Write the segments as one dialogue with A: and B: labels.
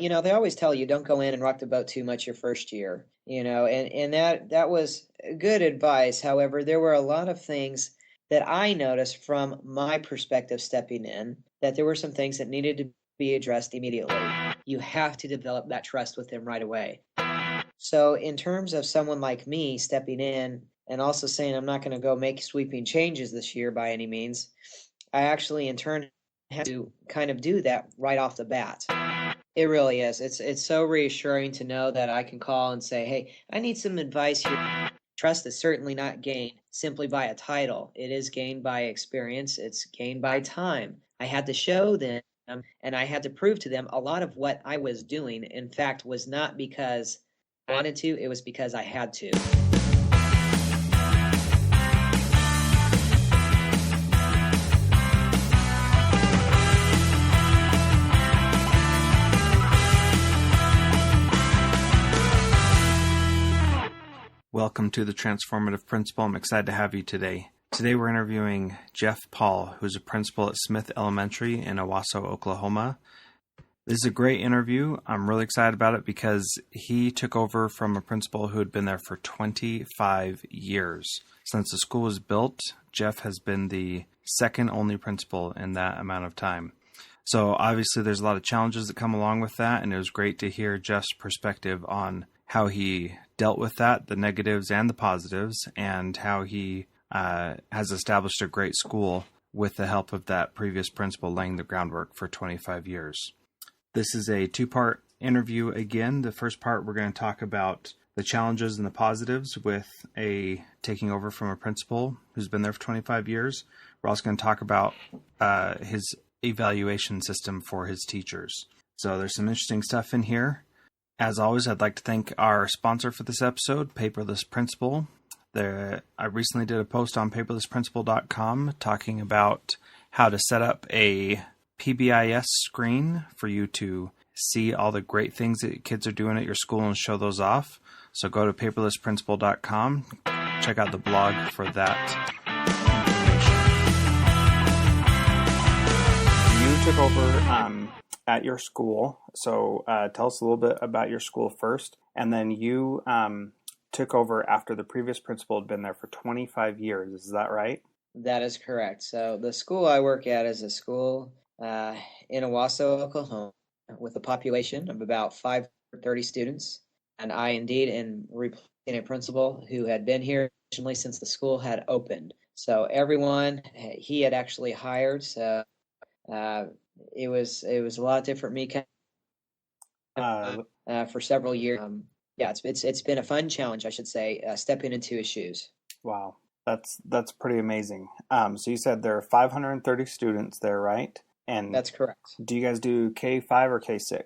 A: they always tell you don't go in and rock the boat too much your first year, and that was good advice. However, there were a lot of things that I noticed from my perspective stepping in, that there were some things that needed to be addressed immediately. You have to develop that trust with them right away. So in terms of someone like me stepping in and also saying I'm not going to go make sweeping changes this year by any means, I actually in turn had to kind of do that right off the bat. It really is. It's so reassuring to know that I can call and say, "Hey, I need some advice here." Trust is certainly not gained simply by a title. It is gained by experience. It's gained by time. I had to show them and I had to prove to them a lot of what I was doing, in fact, was not because I wanted to, it was because I had to.
B: Welcome to the Transformative Principal. I'm excited to have you today. Today we're interviewing Jeff Paul, who's a principal at Smith Elementary in Owasso, Oklahoma. This is a great interview. I'm really excited about it because he took over from a principal who had been there for 25 years. Since the school was built, Jeff has been the second only principal in that amount of time. So obviously there's a lot of challenges that come along with that, and it was great to hear Jeff's perspective on how he dealt with that, the negatives and the positives, and how he has established a great school with the help of that previous principal laying the groundwork for 25 years. This is a two-part interview again. The first part, we're going to talk about the challenges and the positives with taking over from a principal who's been there for 25 years. We're also going to talk about his evaluation system for his teachers. So there's some interesting stuff in here. As always, I'd like to thank our sponsor for this episode, Paperless Principal. I recently did a post on paperlessprincipal.com talking about how to set up a PBIS screen for you to see all the great things that kids are doing at your school and show those off. So go to paperlessprincipal.com, check out the blog for that information. You took over at your school, so tell us a little bit about your school first, and then you took over after the previous principal had been there for 25 years. Is that right?
A: That is correct. So the school I work at is a school in Owasso, Oklahoma, with a population of about 530 students. And I indeed am replacing a principal who had been here originally since the school had opened. So everyone he had actually hired. So it was a lot different. Me for several years. It's been a fun challenge, I should say, stepping into his shoes.
B: Wow, that's pretty amazing. So you said there are 530 students there, right? And
A: that's correct.
B: Do you guys do K-5 or K-6?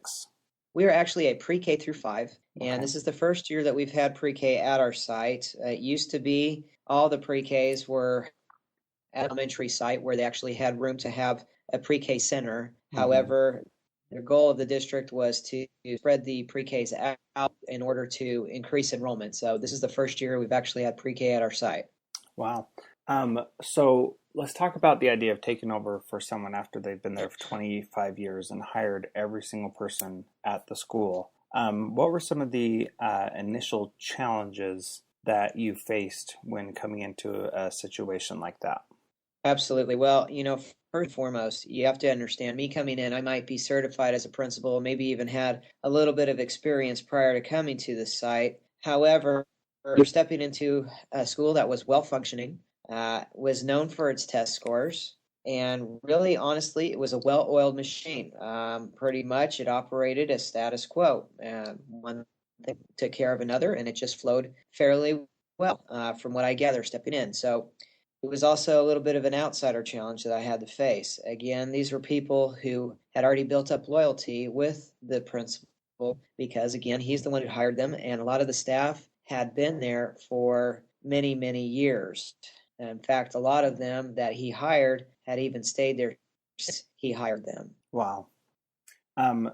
A: We are actually a pre-K through 5, and
B: Okay.
A: This is the first year that we've had pre-K at our site. It used to be all the pre-Ks were at elementary site where they actually had room to have a pre-K center. Mm-hmm. However, the goal of the district was to spread the pre-Ks out in order to increase enrollment. So this is the first year we've actually had pre-K at our site.
B: Wow. So let's talk about the idea of taking over for someone after they've been there for 25 years and hired every single person at the school. What were some of the initial challenges that you faced when coming into a situation like that?
A: Absolutely. Well, first and foremost, you have to understand, me coming in, I might be certified as a principal, maybe even had a little bit of experience prior to coming to the site. However, we're stepping into a school that was well-functioning, was known for its test scores, and really, honestly, it was a well-oiled machine. Pretty much, it operated as status quo. One thing took care of another, and it just flowed fairly well, from what I gather stepping in. So it was also a little bit of an outsider challenge that I had to face. Again, these were people who had already built up loyalty with the principal because, again, he's the one who hired them, and a lot of the staff had been there for many, many years. In fact, a lot of them that he hired had even stayed there since he hired them.
B: Wow.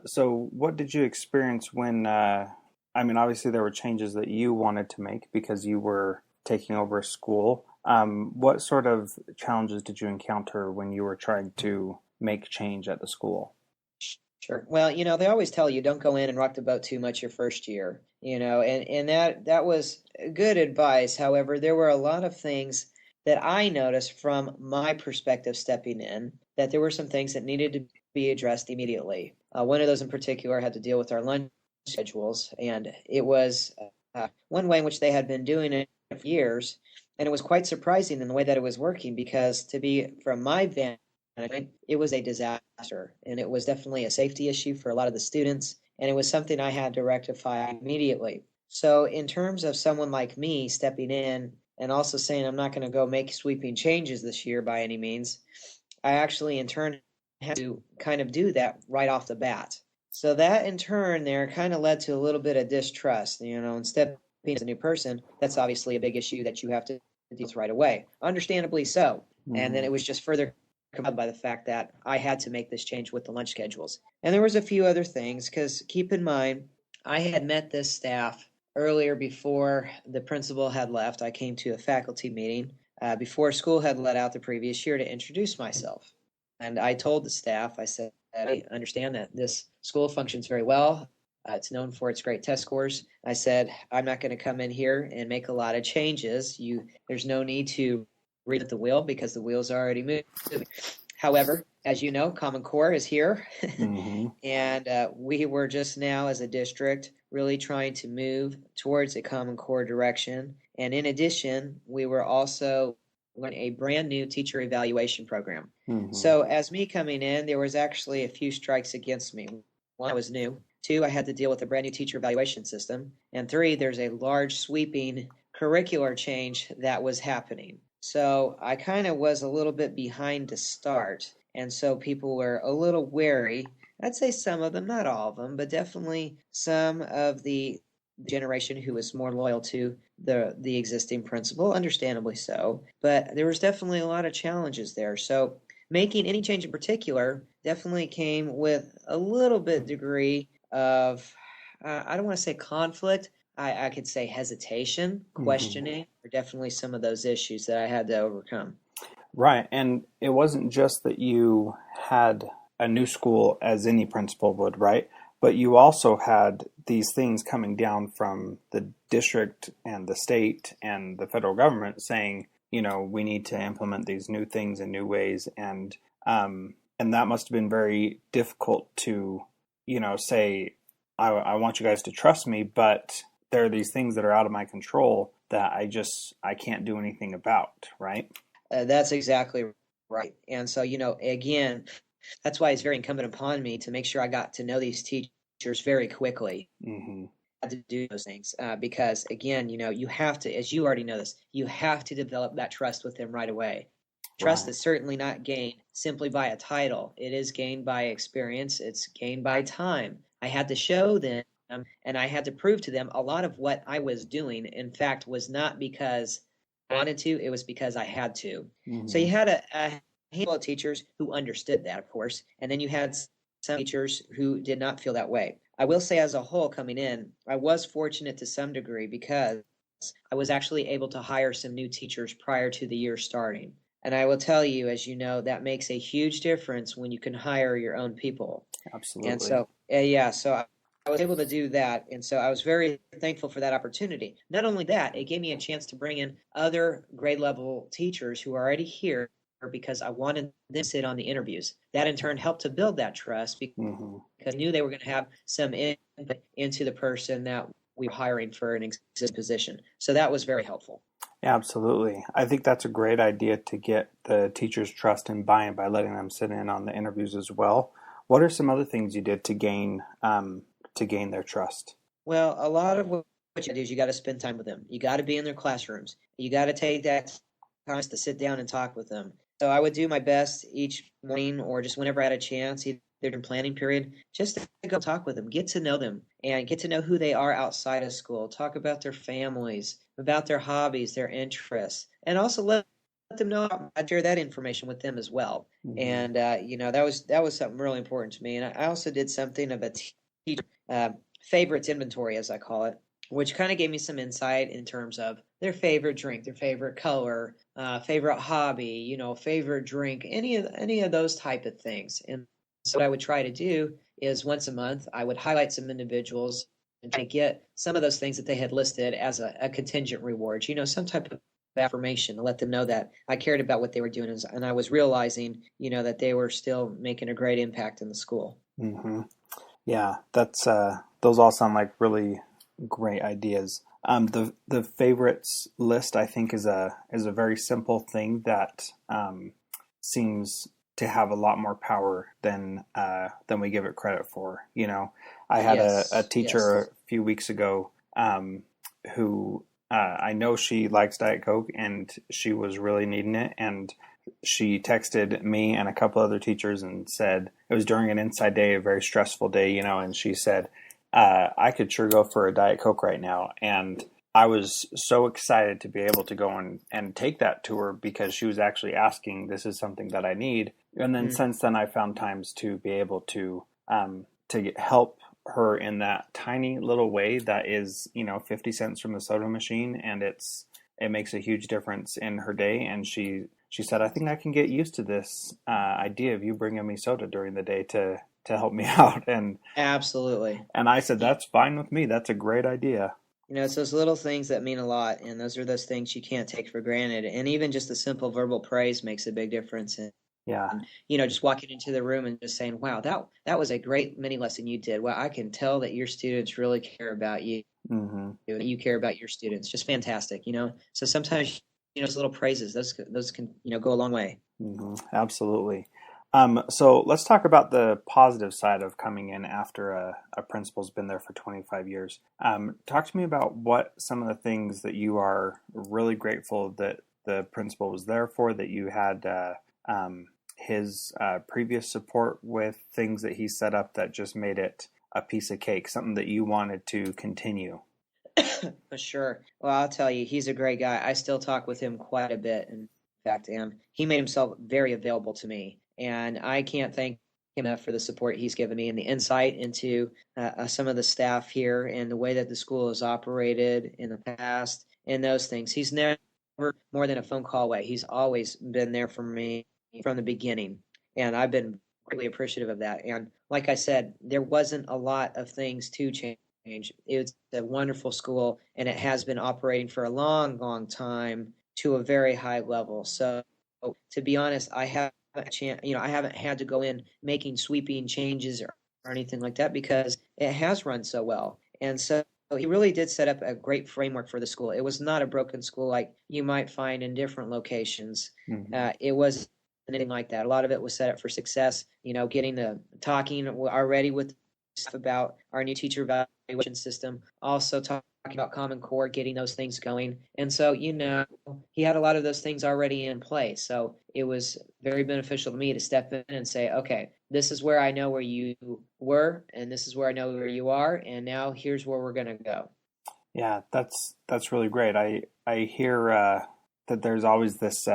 B: So what did you experience when, obviously there were changes that you wanted to make because you were taking over a school. What sort of challenges did you encounter when you were trying to make change at the school?
A: Sure. Well, they always tell you don't go in and rock the boat too much your first year, and that was good advice. However, there were a lot of things that I noticed from my perspective stepping in that there were some things that needed to be addressed immediately. One of those in particular had to deal with our lunch schedules, and it was one way in which they had been doing it for years, and it was quite surprising in the way that it was working because to be from my vantage it was a disaster, and it was definitely a safety issue for a lot of the students, and it was something I had to rectify immediately. So, in terms of someone like me stepping in and also saying I'm not going to go make sweeping changes this year by any means, I actually in turn had to kind of do that right off the bat. So that in turn there kind of led to a little bit of distrust, and stepping as a new person, that's obviously a big issue that you have to deal with right away. Understandably so. And then
B: Mm-hmm.
A: it was just further compelled by the fact that I had to make this change with the lunch schedules. And there was a few other things because keep in mind, I had met this staff earlier before the principal had left. I came to a faculty meeting before school had let out the previous year to introduce myself. And I told the staff, I said, I understand that this school functions very well. It's known for its great test scores. I said, I'm not going to come in here and make a lot of changes. There's no need to reinvent the wheel because the wheel's already moving. However, as you know, Common Core is here,
B: Mm-hmm.
A: and we were just now, as a district, really trying to move towards a Common Core direction. And in addition, we were also learning a brand new teacher evaluation program.
B: Mm-hmm.
A: So, as me coming in, there was actually a few strikes against me. One, I was new. Two, I had to deal with a brand new teacher evaluation system. And three, there's a large sweeping curricular change that was happening. So I kind of was a little bit behind to start. And so people were a little wary. I'd say some of them, not all of them, but definitely some of the generation who was more loyal to the existing principal, understandably so. But there was definitely a lot of challenges there. So making any change in particular definitely came with a little bit degree of I don't want to say conflict. I could say hesitation,
B: Mm-hmm.
A: questioning, are definitely some of those issues that I had to overcome.
B: Right. And it wasn't just that you had a new school as any principal would, right? But you also had these things coming down from the district and the state and the federal government saying, we need to implement these new things in new ways. And that must have been very difficult to, say, I want you guys to trust me, but there are these things that are out of my control that I can't do anything about, right?
A: That's exactly right. And so, again, that's why it's very incumbent upon me to make sure I got to know these teachers very quickly.
B: Mm-hmm.
A: I had to do those things because, again, you have to, as you already know this, you have to develop that trust with them right away. Trust
B: Right.
A: is certainly not gained simply by a title. It is gained by experience. It's gained by time. I had to show them and I had to prove to them a lot of what I was doing, in fact, was not because I wanted to, it was because I had to. So
B: Mm-hmm.
A: you had a handful of teachers who understood that, of course, and then you had some teachers who did not feel that way. I will say, as a whole, coming in, I was fortunate to some degree because I was actually able to hire some new teachers prior to the year starting. And I will tell you, as you know, that makes a huge difference when you can hire your own people. And
B: Absolutely.
A: so, yeah, so I was able to do that. And so I was very thankful for that opportunity. Not only that, it gave me a chance to bring in other grade level teachers who are already here because I wanted them to sit on the interviews. That in turn helped to build that trust because
B: Mm-hmm.
A: I knew they were going to have some input into the person that we were hiring for an existing position. So that was very helpful.
B: Yeah, absolutely. I think that's a great idea to get the teachers' trust and buy-in by letting them sit in on the interviews as well. What are some other things you did to gain their trust?
A: Well, a lot of what you do is you got to spend time with them. You got to be in their classrooms. You got to take that time to sit down and talk with them. So I would do my best each morning or just whenever I had a chance, either in planning period, just to go talk with them, get to know them, and get to know who they are outside of school. Talk about their families, about their hobbies, their interests, and also let them know I'd share that information with them as well.
B: Mm-hmm.
A: And that was something really important to me. And I also did something of a teacher. Favorites inventory, as I call it, which kind of gave me some insight in terms of their favorite drink, their favorite color, favorite hobby, favorite drink, any of those type of things. And so what I would try to do is once a month, I would highlight some individuals and try to get some of those things that they had listed as a contingent reward, some type of affirmation to let them know that I cared about what they were doing. And I was realizing, that they were still making a great impact in the school.
B: Mm-hmm. Yeah, that's those all sound like really great ideas. The favorites list, I think, is a very simple thing that seems to have a lot more power than we give it credit for. I had a
A: Yes,
B: teacher a
A: yes.
B: few weeks ago who I know she likes Diet Coke, and she was really needing it, and she texted me and a couple other teachers and said it was during an inside day, a very stressful day, and she said, I could sure go for a Diet Coke right now. And I was so excited to be able to go and take that to her because she was actually asking, this is something that I need. And then
A: Mm.
B: since then, I found times to be able to help her in that tiny little way that is, 50 cents from the soda machine. And it makes a huge difference in her day. And she said, I think I can get used to this idea of you bringing me soda during the day to help me out.
A: Absolutely.
B: And I said,
A: Y-
B: that's fine with me. That's a great idea.
A: it's those little things that mean a lot, and those are those things you can't take for granted. And even just a simple verbal praise makes a big difference.
B: Yeah.
A: And just walking into the room and just saying, "Wow, that was a great mini lesson you did. Well, I can tell that your students really care about you,
B: Mm-hmm.
A: that you care about your students. Just fantastic. So sometimes, those little praises, those can, go a long way."
B: Mm-hmm. Absolutely. So let's talk about the positive side of coming in after a principal's been there for 25 years. Talk to me about what some of the things that you are really grateful that the principal was there for, that you had his previous support with, things that he set up that just made it a piece of cake, something that you wanted to continue.
A: For sure. Well, I'll tell you, he's a great guy. I still talk with him quite a bit. In fact, he made himself very available to me, and I can't thank him enough for the support he's given me and the insight into some of the staff here and the way that the school has operated in the past and those things. He's never more than a phone call away. He's always been there for me from the beginning, and I've been greatly appreciative of that. And like I said, there wasn't a lot of things to change. It's a wonderful school, and it has been operating for a long, long time to a very high level. So, to be honest, I haven't had to go in making sweeping changes or anything like that because it has run so well. And so he really did set up a great framework for the school. It was not a broken school like you might find in different locations.
B: Mm-hmm.
A: It was anything like that. A lot of it was set up for success. Getting the talking already with stuff about our new teacher evaluation system, also talking about Common Core, getting those things going. And so, he had a lot of those things already in place. So it was very beneficial to me to step in and say, okay, this is where I know where you were, and this is where I know where you are, and now here's where we're going to go.
B: Yeah, that's really great. I hear that there's always this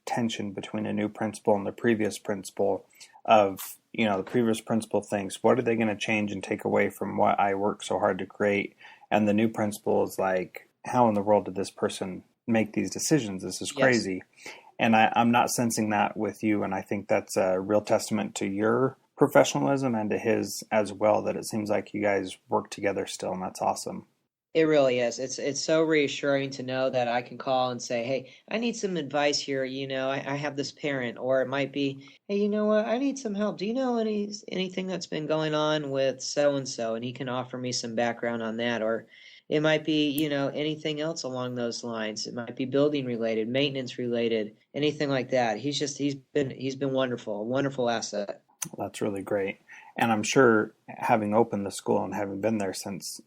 B: tension between a new principal and the previous principal of, the previous principal thinks, what are they going to change and take away from what I worked so hard to create? And the new principal is like, how in the world did this person make these decisions? This is
A: Yes.
B: crazy. And I'm not sensing that with you. And I think that's a real testament to your professionalism and to his as well, that it seems like you guys work together still. And that's awesome.
A: It really is. It's so reassuring to know that I can call and say, "Hey, I need some advice here. I have this parent," or it might be, "Hey, you know what? I need some help. Do you know anything that's been going on with so and so?" And he can offer me some background on that. Or it might be, anything else along those lines. It might be building related, maintenance related, anything like that. He's been wonderful, a wonderful asset.
B: That's really great. And I'm sure, having opened the school and having been there since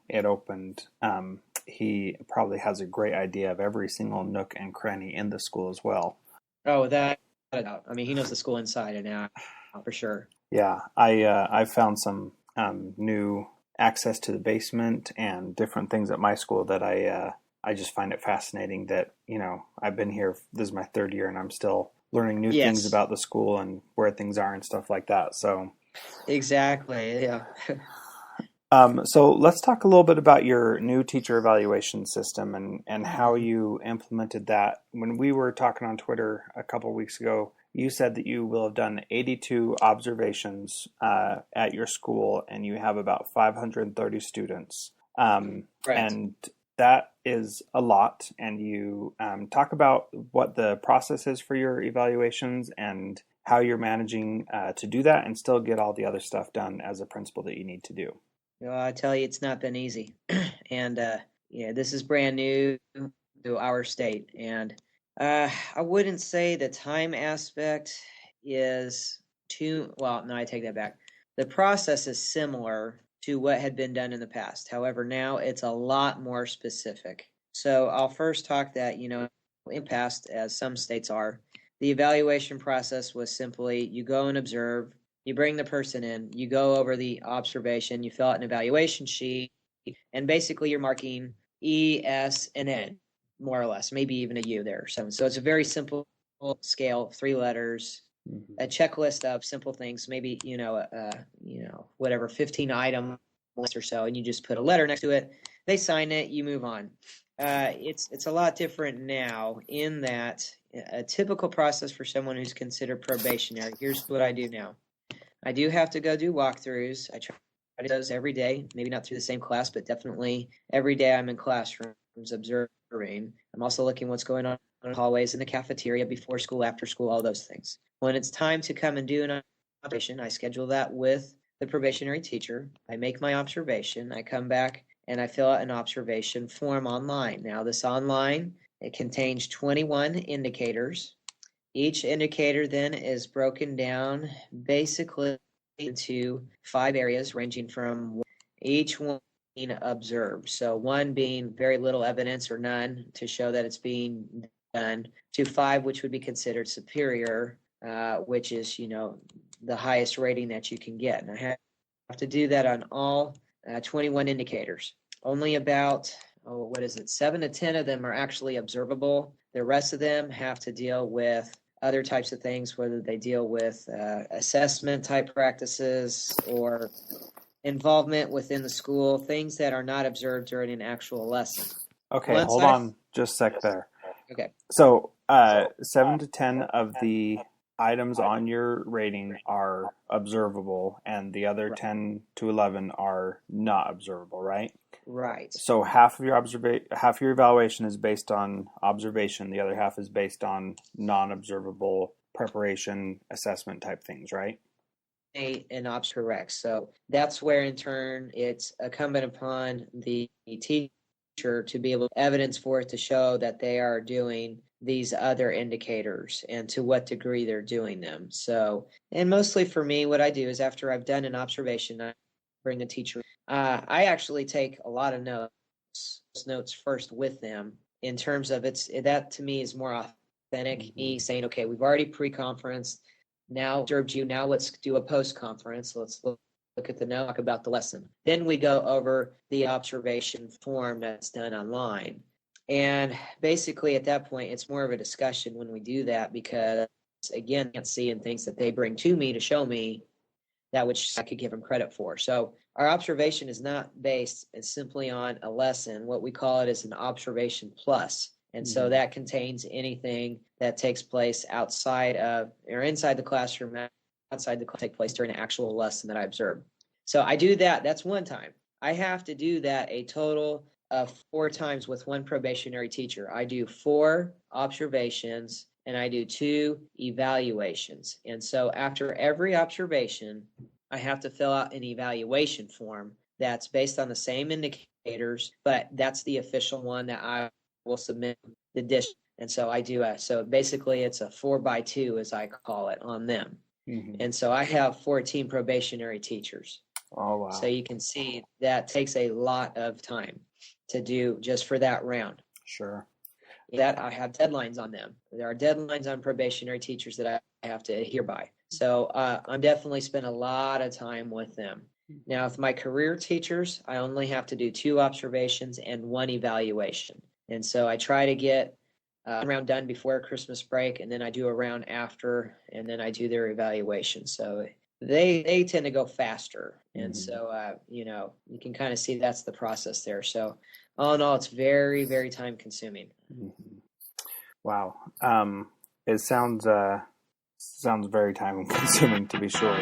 B: it opened, he probably has a great idea of every single nook and cranny in the school as well.
A: Oh, that without a doubt. I mean, he knows the school inside and out for sure.
B: Yeah, I've found some new access to the basement and different things at my school that I just find it fascinating that, I've been here, this is my third year, and I'm still learning new things
A: Yes.
B: about the school and where things are and stuff like that.
A: Exactly. Yeah.
B: So let's talk a little bit about your new teacher evaluation system and how you implemented that. When we were talking on Twitter a couple of weeks ago, you said that you will have done 82 observations at your school, and you have about 530 students.
A: Correct.
B: And that is a lot. And you talk about what the process is for your evaluations and how you're managing to do that and still get all the other stuff done as a principal that you need to do.
A: Well, I tell you, it's not been easy. And yeah, this is brand new to our state. And I wouldn't say the time aspect is too, well, no, I take that back. The process is similar to what had been done in the past. However, now it's a lot more specific. So I'll first talk that, in past, as some states are, the evaluation process was simply you go and observe, you bring the person in, you go over the observation, you fill out an evaluation sheet, and basically you're marking E, S, and N, more or less, maybe even a U there. So it's a very simple scale, 3 letters, a checklist of simple things, maybe, whatever, 15 item list or so, and you just put a letter next to it. They sign it, you move on. It's a lot different now in that a typical process for someone who's considered probationary. Here's what I do now. I do have to go do walkthroughs. I try to do those every day, maybe not through the same class, but definitely every day I'm in classrooms observing. I'm also looking what's going on in the hallways, in the cafeteria, before school, after school, all those things. When it's time to come and do an observation, I schedule that with the probationary teacher. I make my observation. I come back and I fill out an observation form online. Now, this online, it contains 21 indicators. Each indicator then is broken down basically into 5 areas, ranging from each one being observed. So 1 being very little evidence or none to show that it's being done, to 5, which would be considered superior, which is, the highest rating that you can get. And I have to do that on all 21 indicators. Only about, 7 to 10 of them are actually observable. The rest of them have to deal with other types of things, whether they deal with assessment type practices or involvement within the school, things that are not observed during an actual lesson.
B: Okay, hold on just a sec there.
A: Okay.
B: So 7 to 10 of the items on your rating are observable, and the other 10 to 11 are not observable, right?
A: Right.
B: So half of your evaluation is based on observation. The other half is based on non-observable preparation, assessment type things, right?
A: And ops correct. So that's where, in turn, it's incumbent upon the teacher to be able to evidence for it to show that they are doing these other indicators and to what degree they're doing them. So, and mostly for me, what I do is after I've done an observation, I bring the teacher. I actually take a lot of notes first with them, in terms of that to me is more authentic. Me saying, okay, we've already pre-conferenced. Now observed you. Now let's do a post-conference. Let's look at the note, talk about the lesson. Then we go over the observation form that's done online. And basically at that point, it's more of a discussion when we do that, because again, I can't see in things that they bring to me to show me that which I could give them credit for. So our observation is not based simply on a lesson. What we call it is an observation plus. And so that contains anything that takes place outside of or inside the classroom, outside the class, take place during an actual lesson that I observed. So I do that. That's one time. I have to do that a total of 4 times with one probationary teacher. I do 4 observations and I do 2 evaluations. And so after every observation, I have to fill out an evaluation form that's based on the same indicators, but that's the official one that I will submit the district. And so I do so basically it's a 4x2, as I call it, on them. And so I have 14 probationary teachers.
B: Oh, wow.
A: So you can see that takes a lot of time to do just for that round.
B: Sure.
A: That I have deadlines on them. There are deadlines on probationary teachers that I have to adhere by. So I'm definitely spend a lot of time with them. Now, with my career teachers, I only have to do 2 observations and 1 evaluation. And so I try to get a round done before Christmas break, and then I do a round after, and then I do their evaluation. So they tend to go faster. And so, you can kind of see that's the process there. So all in all, it's very, very time consuming.
B: Wow. It sounds Sounds very time consuming, to be sure.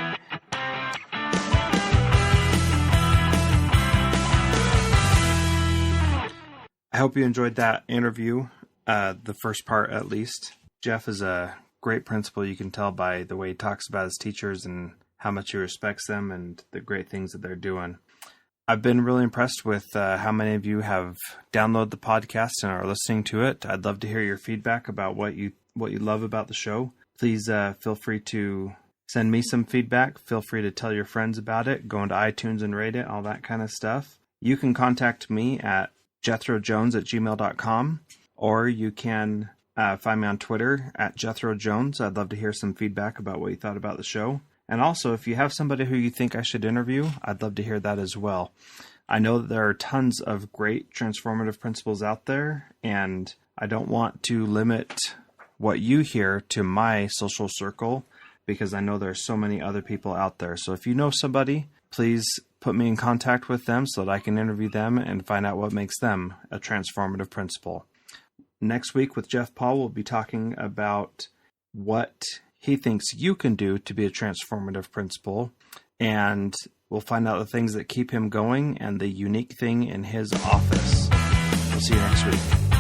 B: I hope you enjoyed that interview, the first part at least. Jeff is a great principal. You can tell by the way he talks about his teachers and how much he respects them and the great things that they're doing. I've been really impressed with how many of you have downloaded the podcast and are listening to it. I'd love to hear your feedback about what you love about the show. Please feel free to send me some feedback. Feel free to tell your friends about it. Go into iTunes and rate it, all that kind of stuff. You can contact me at jethrojones@gmail.com, or you can find me on Twitter at jethrojones. I'd love to hear some feedback about what you thought about the show. And also, if you have somebody who you think I should interview, I'd love to hear that as well. I know that there are tons of great transformative principals out there, and I don't want to limit what you hear to my social circle, because I know there are so many other people out there. So if you know somebody, please put me in contact with them so that I can interview them and find out what makes them a transformative principal. Next week with Jeff Paul, we'll be talking about what he thinks you can do to be a transformative principal, and we'll find out the things that keep him going and the unique thing in his office. We'll see you next week.